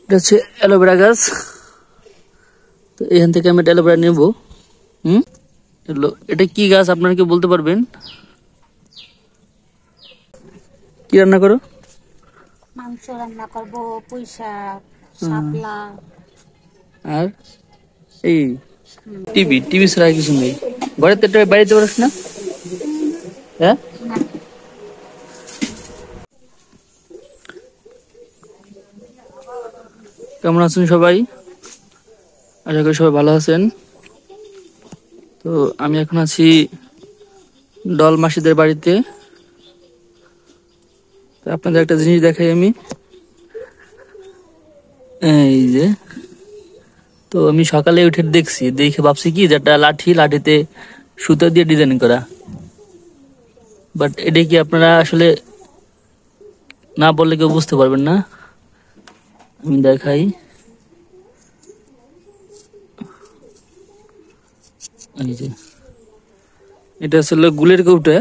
এটা হচ্ছে অ্যালোভেরা গাছ। তো এখান থেকে আমি অ্যালোভেরা নেব। এটা কি গাছ আপনারা কি বলতে পারবেন? কি রান্না করো? মাংস রান্না করব, পুঁই শাক, শাপলা। আর এই টিভি টিভি ছাড়া কিছু নেই ঘরে? তো বাড়িতে পারিস না? হ্যাঁ, কেমন আছেন সবাই? আশা করি সবাই ভালো আছেন। তো আমি এখন আছি ডল মাসিদের বাড়িতে। তো আপনাদের একটা জিনিস দেখাই আমি, এই যে। তো আমি সকালে উঠে দেখছি, দেখে ভাবছি কি যে একটা লাঠিতে সুতো দিয়ে ডিজাইন করা। বাট এটা কি আপনারা আসলে না বললে কেউ বুঝতে পারবেন না। আমি দেখাই, এই যে এটা আসলে গুলের কৌটা।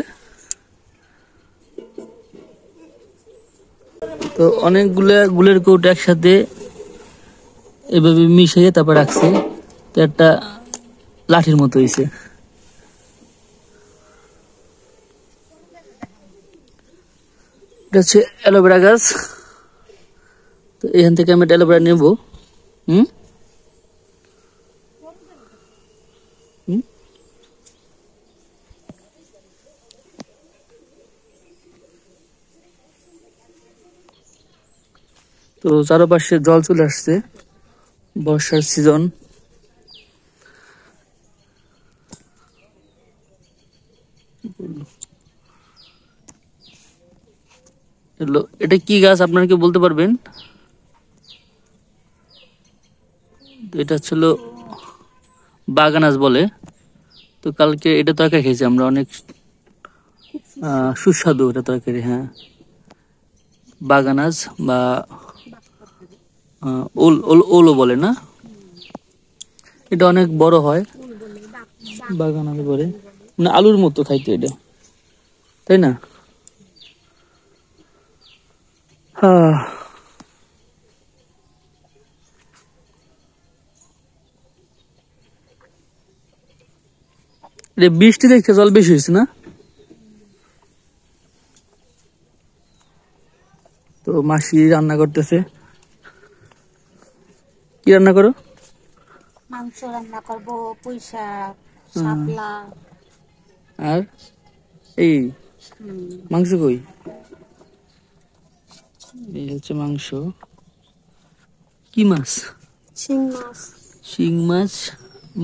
তো অনেকগুলা গুলের কৌটা একসাথে এভাবে মিশিয়ে তারপর রাখছে, তো একটা লাঠির মতো হয়েছে। এটা হচ্ছে অ্যালোভেরা গাছ। তো এখান থেকে আমি অ্যালোভেরা নেব। হুম হুম তো চারপাশে জল চলে আসছে, বর্ষার সিজন। এটা কি গাছ আপনারা কি বলতে পারবেন? এটা ছিল বাগানাস বলে। তো কালকে এটা তরকারি খেয়েছি আমরা, অনেক সুস্বাদু এটা তরকারি। হ্যাঁ, বাগানাস বা ওল ওল ওলও বলে না, এটা অনেক বড় হয়। বাগানাস বলে, মানে আলুর মতো খাইতে এটা, তাই না? হ্যাঁ, এটা বৃষ্টি দেখে জল বেশি হয়েছে না? তো মাসি রান্না করতেছে। কি রান্না করো? মাংস রান্না করব, পুঁই শাক, শাপলা। আর এই মাংস কই? এই হচ্ছে মাংস। কি মাছ? শিং মাছ। শিং মাছ,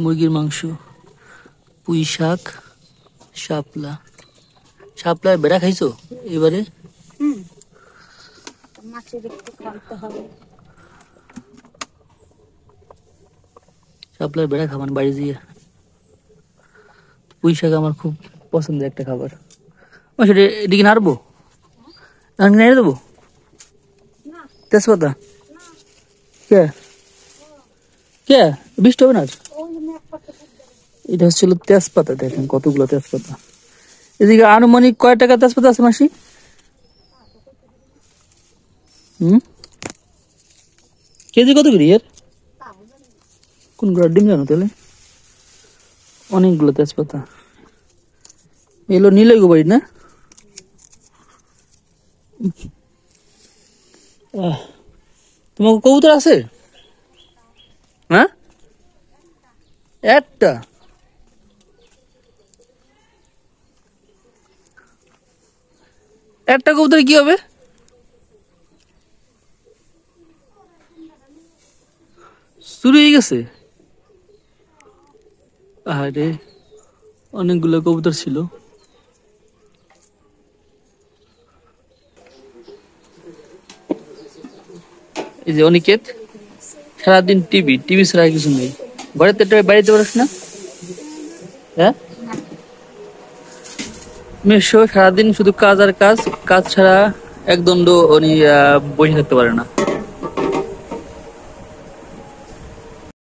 মুরগির মাংস, পুঁই শাক, শাপলা। শাপলার বেড়া খাইছো এবারে? মাছের একটু খাওয়াতে হবে। শাপলার বেড়া খাবার বাড়ি দিয়ে। পুঁই শাক আমার খুব পছন্দের একটা খাবার। সেটা এদিকে নাড়বো, নেড়ে দেবো তেজপাতা। কে কে বৃষ্টি হবে না? এটা হচ্ছিল তেজপাতা, দেখেন কতগুলো তেজপাতা। এদিকে আনুমানিক কয় টাকা তেজপাতা আছে মাসি? কেজি কত করি এর? কোনগুলো ডিম জানো তাহলে? অনেকগুলো তেজপাতা। এলো নিলে গো বাড়ি না? তোমার কবুতর আছে? হ্যাঁ, একটা। একটা কবুতর কি হবে? চুরি হয়ে গেছে? আরে অনেকগুলো কবুতর ছিল। এই যে অনিকেত সারাদিন টিভি টিভি ছাড়া কিছু নেই ঘরে। তো বাড়িতে পারিস না? হ্যাঁ, মেশো সারাদিন শুধু কাজ আর কাজ, কাজ ছাড়া একদণ্ড উনি বসে থাকতে পারে না।